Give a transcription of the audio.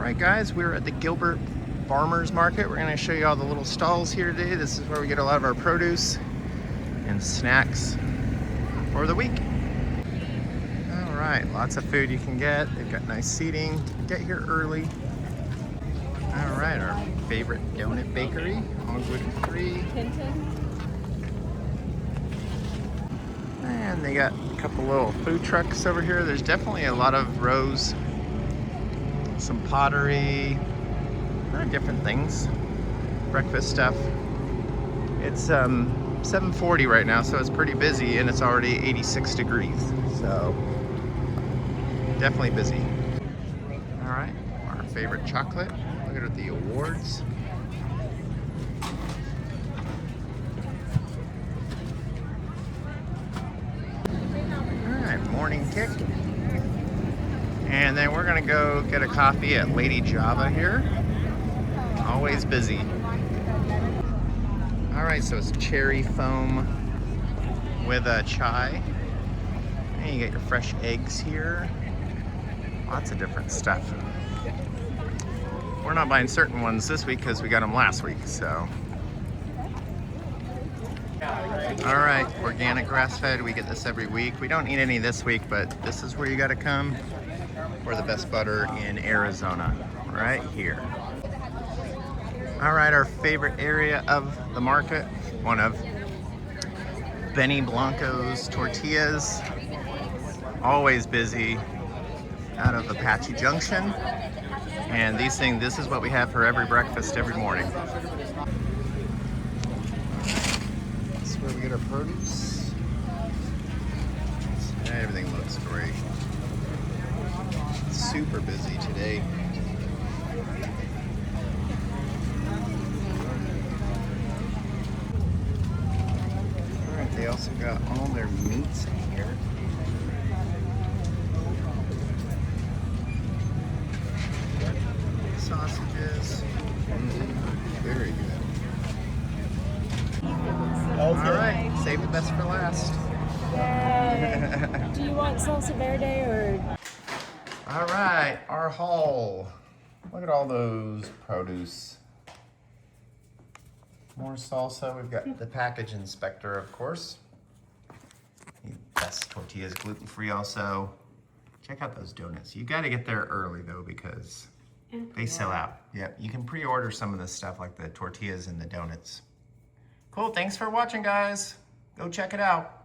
Alright guys, we're at the Gilbert Farmers Market. We're going to show you all the little stalls here today. This is where we get a lot of our produce and snacks for the week. Alright, lots of food you can get. They've got nice seating. Get here early. Alright, our favorite donut bakery, all gluten-free. And they got a couple little food trucks over here. There's definitely a lot of rows. Some pottery, different things, breakfast stuff. It's 7:40 right now, so it's pretty busy, and it's already 86 degrees, so definitely busy. All right, our favorite chocolate. Look at the awards. All right, morning kick. And then we're gonna go get a coffee at Lady Java here. Always busy. All right, so it's cherry foam with a chai. And you get your fresh eggs here. Lots of different stuff. We're not buying certain ones this week because we got them last week, so. All right, organic grass-fed, we get this every week. We don't need any this week, but this is where you gotta come. For the best butter in Arizona, right here. All right, our favorite area of the market, one of Benny Blanco's tortillas. Always busy out of Apache Junction. And this is what we have for every breakfast every morning. This is where we get our produce. Everything looks great. Super busy today. All right, they also got all their meats in here. Sausages. Very good. Okay. All right, save the best for last. Do you want salsa verde or? All right, our haul. Look at all those produce. More salsa. We've got the package inspector, of course. The best tortillas, gluten-free also. Check out those donuts. You got to get there early though because they sell out. Yep, you can pre-order some of this stuff like the tortillas and the donuts. Cool, thanks for watching guys. Go check it out.